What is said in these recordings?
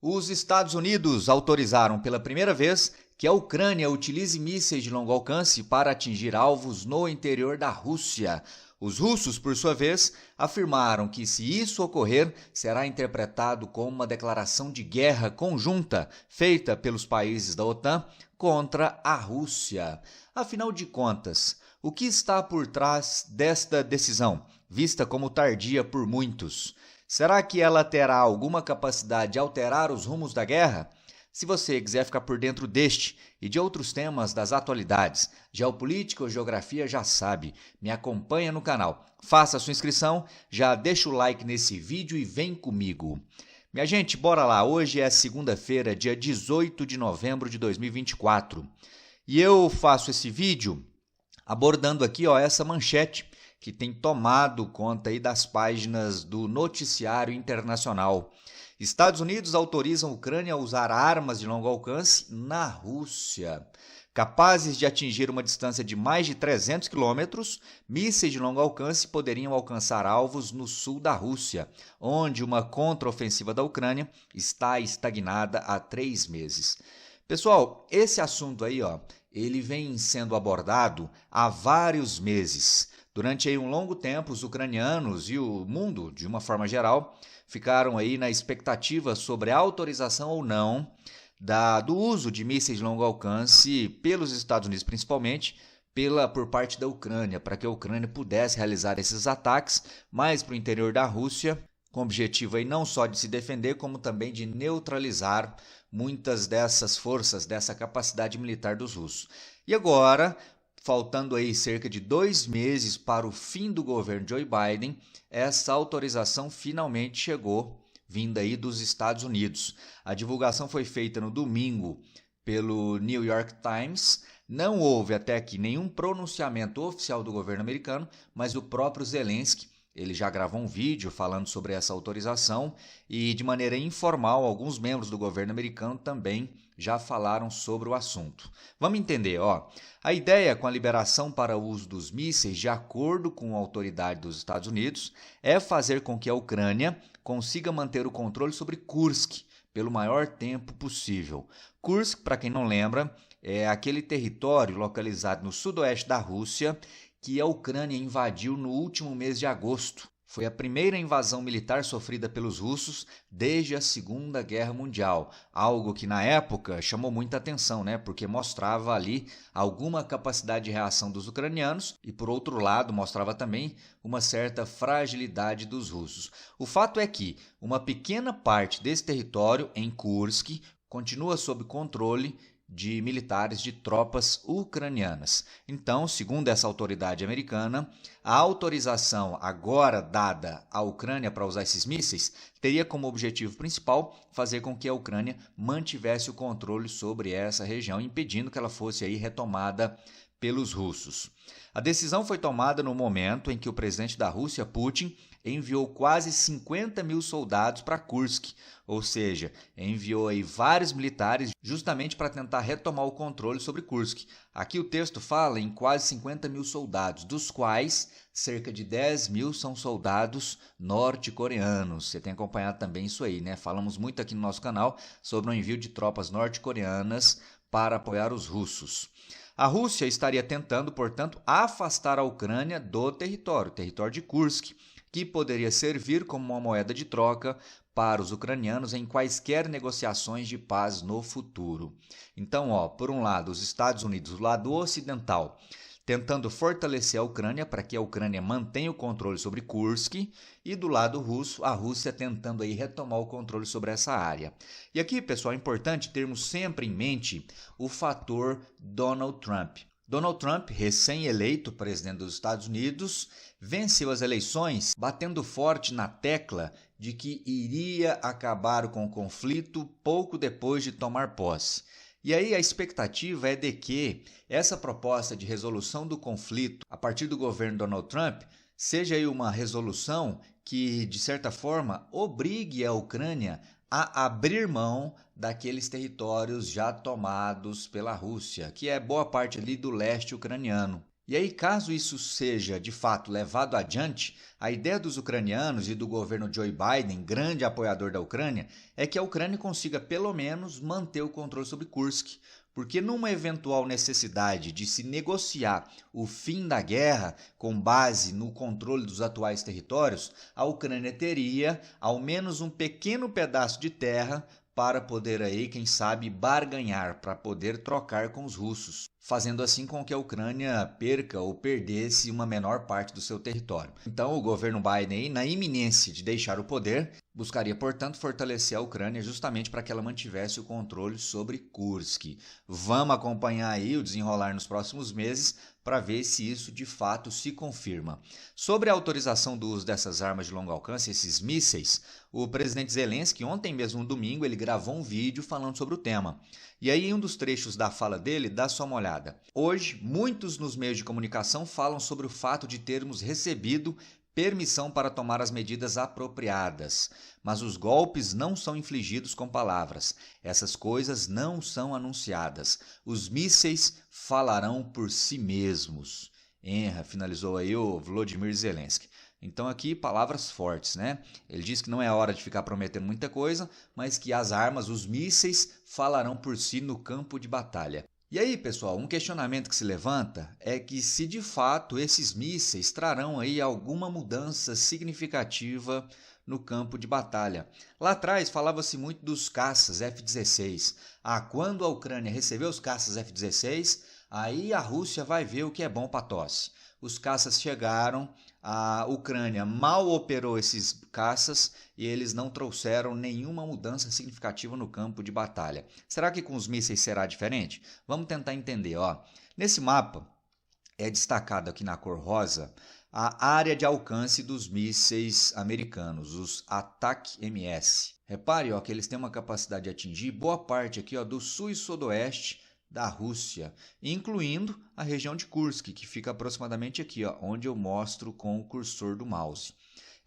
Os Estados Unidos autorizaram pela primeira vez que a Ucrânia utilize mísseis de longo alcance para atingir alvos no interior da Rússia. Os russos, por sua vez, afirmaram que, se isso ocorrer, será interpretado como uma declaração de guerra conjunta feita pelos países da OTAN contra a Rússia. Afinal de contas, o que está por trás desta decisão, vista como tardia por muitos? Será que ela terá alguma capacidade de alterar os rumos da guerra? Se você quiser ficar por dentro deste e de outros temas das atualidades, geopolítica ou geografia, já sabe, me acompanha no canal. Faça a sua inscrição, já deixa o like nesse vídeo e vem comigo. Minha gente, bora lá. Hoje é segunda-feira, dia 18 de novembro de 2024. E eu faço esse vídeo abordando aqui essa manchete que tem tomado conta aí das páginas do noticiário internacional. Estados Unidos autorizam a Ucrânia a usar armas de longo alcance na Rússia. Capazes de atingir uma distância de mais de 300 quilômetros, mísseis de longo alcance poderiam alcançar alvos no sul da Rússia, onde uma contraofensiva da Ucrânia está estagnada há 3 meses. Pessoal, esse assunto aí, ele vem sendo abordado há vários meses. Durante aí um longo tempo, os ucranianos e o mundo, de uma forma geral, ficaram aí na expectativa sobre a autorização ou não do uso de mísseis de longo alcance pelos Estados Unidos, principalmente por parte da Ucrânia, para que a Ucrânia pudesse realizar esses ataques mais para o interior da Rússia, com o objetivo aí não só de se defender, como também de neutralizar muitas dessas forças, dessa capacidade militar dos russos. E agora, faltando aí cerca de 2 meses para o fim do governo Joe Biden, essa autorização finalmente chegou, vinda aí dos Estados Unidos. A divulgação foi feita no domingo pelo New York Times. Não houve até aqui nenhum pronunciamento oficial do governo americano, mas o próprio Zelensky, ele já gravou um vídeo falando sobre essa autorização e, de maneira informal, alguns membros do governo americano também já falaram sobre o assunto. Vamos entender, a ideia com a liberação para o uso dos mísseis, de acordo com a autoridade dos Estados Unidos, é fazer com que a Ucrânia consiga manter o controle sobre Kursk pelo maior tempo possível. Kursk, para quem não lembra, é aquele território localizado no sudoeste da Rússia que a Ucrânia invadiu no último mês de agosto. Foi a primeira invasão militar sofrida pelos russos desde a Segunda Guerra Mundial, algo que na época chamou muita atenção, porque mostrava ali alguma capacidade de reação dos ucranianos e, por outro lado, mostrava também uma certa fragilidade dos russos. O fato é que uma pequena parte desse território, em Kursk, continua sob controle de militares de tropas ucranianas. Então, segundo essa autoridade americana, a autorização agora dada à Ucrânia para usar esses mísseis teria como objetivo principal fazer com que a Ucrânia mantivesse o controle sobre essa região, impedindo que ela fosse aí retomada pelos russos. A decisão foi tomada no momento em que o presidente da Rússia, Putin, enviou quase 50 mil soldados para Kursk, ou seja, enviou aí vários militares justamente para tentar retomar o controle sobre Kursk. Aqui o texto fala em quase 50 mil soldados, dos quais cerca de 10 mil são soldados norte-coreanos. Você tem acompanhado também isso aí, Falamos muito aqui no nosso canal sobre o envio de tropas norte-coreanas para apoiar os russos. A Rússia estaria tentando, portanto, afastar a Ucrânia do território de Kursk, que poderia servir como uma moeda de troca para os ucranianos em quaisquer negociações de paz no futuro. Então, por um lado, os Estados Unidos, do lado ocidental, tentando fortalecer a Ucrânia para que a Ucrânia mantenha o controle sobre Kursk, e do lado russo, a Rússia tentando aí retomar o controle sobre essa área. E aqui, pessoal, é importante termos sempre em mente o fator Donald Trump. Donald Trump, recém-eleito presidente dos Estados Unidos, venceu as eleições batendo forte na tecla de que iria acabar com o conflito pouco depois de tomar posse. E aí a expectativa é de que essa proposta de resolução do conflito a partir do governo Donald Trump seja aí uma resolução que, de certa forma, obrigue a Ucrânia a abrir mão daqueles territórios já tomados pela Rússia, que é boa parte ali do leste ucraniano. E aí, caso isso seja de fato levado adiante, a ideia dos ucranianos e do governo Joe Biden, grande apoiador da Ucrânia, é que a Ucrânia consiga pelo menos manter o controle sobre Kursk, porque numa eventual necessidade de se negociar o fim da guerra com base no controle dos atuais territórios, a Ucrânia teria ao menos um pequeno pedaço de terra para poder aí, quem sabe, barganhar, para poder trocar com os russos, fazendo assim com que a Ucrânia perca ou perdesse uma menor parte do seu território. Então, o governo Biden, aí, na iminência de deixar o poder, buscaria, portanto, fortalecer a Ucrânia justamente para que ela mantivesse o controle sobre Kursk. Vamos acompanhar aí o desenrolar nos próximos meses para ver se isso de fato se confirma. Sobre a autorização do uso dessas armas de longo alcance, esses mísseis, o presidente Zelensky, ontem mesmo, no domingo, ele gravou um vídeo falando sobre o tema. E aí, em um dos trechos da fala dele, dá só uma olhada. Hoje, muitos nos meios de comunicação falam sobre o fato de termos recebido permissão para tomar as medidas apropriadas. Mas os golpes não são infligidos com palavras. Essas coisas não são anunciadas. Os mísseis falarão por si mesmos. Finalizou aí o Volodymyr Zelensky. Então aqui palavras fortes, né? Ele diz que não é hora de ficar prometendo muita coisa, mas que as armas, os mísseis, falarão por si no campo de batalha. E aí, pessoal, um questionamento que se levanta é que se de fato esses mísseis trarão aí alguma mudança significativa no campo de batalha. Lá atrás falava-se muito dos caças F-16. Quando a Ucrânia receber os caças F-16, aí a Rússia vai ver o que é bom para tosse. Os caças chegaram, a Ucrânia mal operou esses caças e eles não trouxeram nenhuma mudança significativa no campo de batalha. Será que com os mísseis será diferente? Vamos tentar entender. Nesse mapa é destacado aqui na cor rosa a área de alcance dos mísseis americanos, os ATAC-MS. Repare que eles têm uma capacidade de atingir boa parte aqui do sul e sudoeste da Rússia, incluindo a região de Kursk, que fica aproximadamente aqui, onde eu mostro com o cursor do mouse.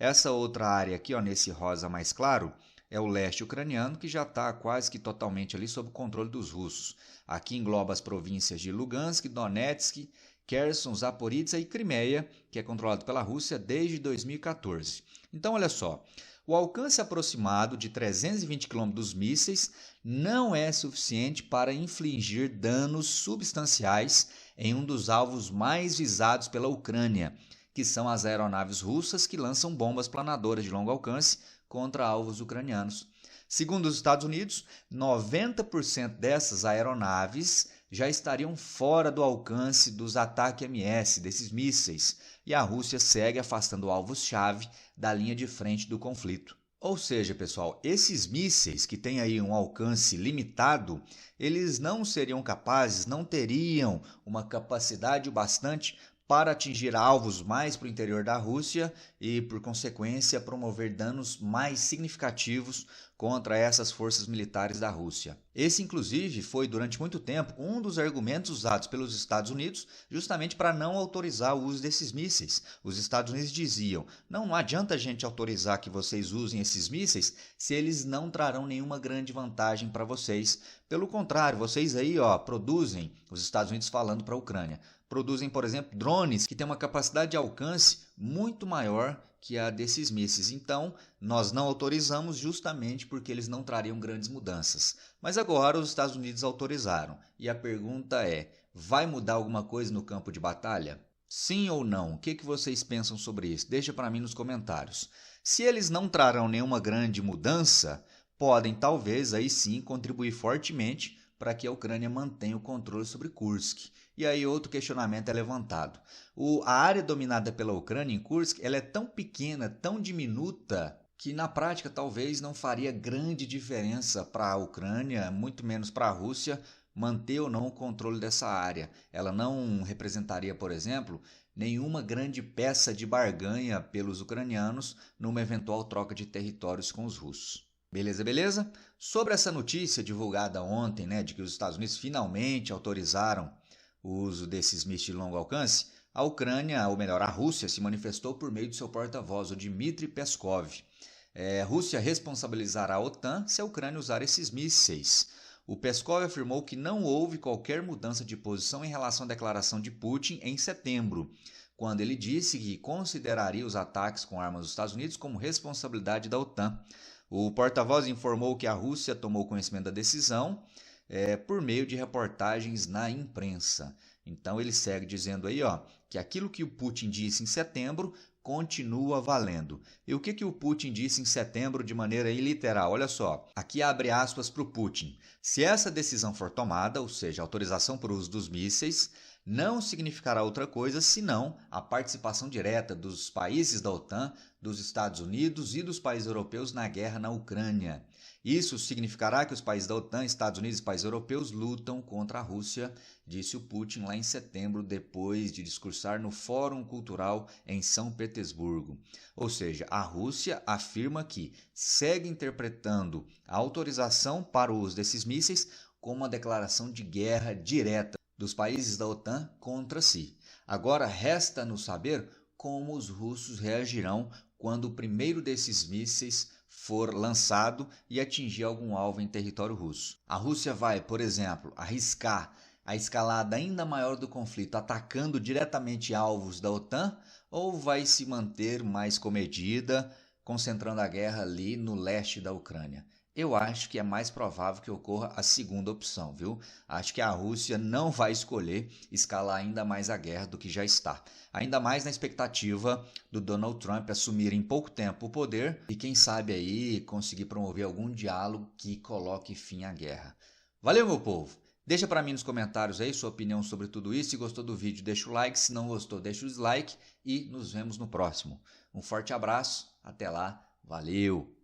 Essa outra área aqui, nesse rosa mais claro, é o leste ucraniano, que já está quase que totalmente ali sob o controle dos russos. Aqui engloba as províncias de Lugansk, Donetsk, Kherson, Zaporizhzhia e Crimeia, que é controlado pela Rússia desde 2014. Então, olha só, o alcance aproximado de 320 km dos mísseis não é suficiente para infligir danos substanciais em um dos alvos mais visados pela Ucrânia, que são as aeronaves russas que lançam bombas planadoras de longo alcance contra alvos ucranianos. Segundo os Estados Unidos, 90% dessas aeronaves já estariam fora do alcance dos ATAC-MS, desses mísseis, e a Rússia segue afastando alvos-chave da linha de frente do conflito. Ou seja, pessoal, esses mísseis que têm aí um alcance limitado, eles não seriam capazes, não teriam uma capacidade bastante para atingir alvos mais para o interior da Rússia e, por consequência, promover danos mais significativos contra essas forças militares da Rússia. Esse, inclusive, foi durante muito tempo um dos argumentos usados pelos Estados Unidos justamente para não autorizar o uso desses mísseis. Os Estados Unidos diziam: não adianta a gente autorizar que vocês usem esses mísseis se eles não trarão nenhuma grande vantagem para vocês. Pelo contrário, vocês aí produzem, os Estados Unidos falando para a Ucrânia, produzem, por exemplo, drones que têm uma capacidade de alcance muito maior que a desses mísseis. Então, nós não autorizamos justamente porque eles não trariam grandes mudanças. Mas agora os Estados Unidos autorizaram. E a pergunta é: vai mudar alguma coisa no campo de batalha? Sim ou não? O que vocês pensam sobre isso? Deixa para mim nos comentários. Se eles não trarão nenhuma grande mudança, podem talvez aí sim contribuir fortemente para que a Ucrânia mantenha o controle sobre Kursk. E aí outro questionamento é levantado. A área dominada pela Ucrânia em Kursk, ela é tão pequena, tão diminuta, que na prática talvez não faria grande diferença para a Ucrânia, muito menos para a Rússia, manter ou não o controle dessa área. Ela não representaria, por exemplo, nenhuma grande peça de barganha pelos ucranianos numa eventual troca de territórios com os russos. Beleza, beleza? Sobre essa notícia divulgada ontem, de que os Estados Unidos finalmente autorizaram o uso desses mísseis de longo alcance, a Ucrânia, ou melhor, a Rússia, se manifestou por meio de seu porta-voz, o Dmitry Peskov. A Rússia responsabilizará a OTAN se a Ucrânia usar esses mísseis. O Peskov afirmou que não houve qualquer mudança de posição em relação à declaração de Putin em setembro, quando ele disse que consideraria os ataques com armas dos Estados Unidos como responsabilidade da OTAN. O porta-voz informou que a Rússia tomou conhecimento da decisão por meio de reportagens na imprensa. Então ele segue dizendo aí, que aquilo que o Putin disse em setembro continua valendo. E o que o Putin disse em setembro de maneira iliteral? Olha só, aqui abre aspas para o Putin. Se essa decisão for tomada, ou seja, autorização para o uso dos mísseis, não significará outra coisa senão a participação direta dos países da OTAN, dos Estados Unidos e dos países europeus na guerra na Ucrânia. Isso significará que os países da OTAN, Estados Unidos e países europeus lutam contra a Rússia, disse o Putin lá em setembro, depois de discursar no Fórum Cultural em São Petersburgo. Ou seja, a Rússia afirma que segue interpretando a autorização para o uso desses mísseis como uma declaração de guerra direta dos países da OTAN contra si. Agora resta-nos saber como os russos reagirão quando o primeiro desses mísseis for lançado e atingir algum alvo em território russo. A Rússia vai, por exemplo, arriscar a escalada ainda maior do conflito atacando diretamente alvos da OTAN ou vai se manter mais comedida, concentrando a guerra ali no leste da Ucrânia? Eu acho que é mais provável que ocorra a segunda opção, viu? Acho que a Rússia não vai escolher escalar ainda mais a guerra do que já está. Ainda mais na expectativa do Donald Trump assumir em pouco tempo o poder e quem sabe aí conseguir promover algum diálogo que coloque fim à guerra. Valeu, meu povo! Deixa para mim nos comentários aí sua opinião sobre tudo isso. Se gostou do vídeo, deixa o like. Se não gostou, deixa o dislike e nos vemos no próximo. Um forte abraço, até lá, valeu!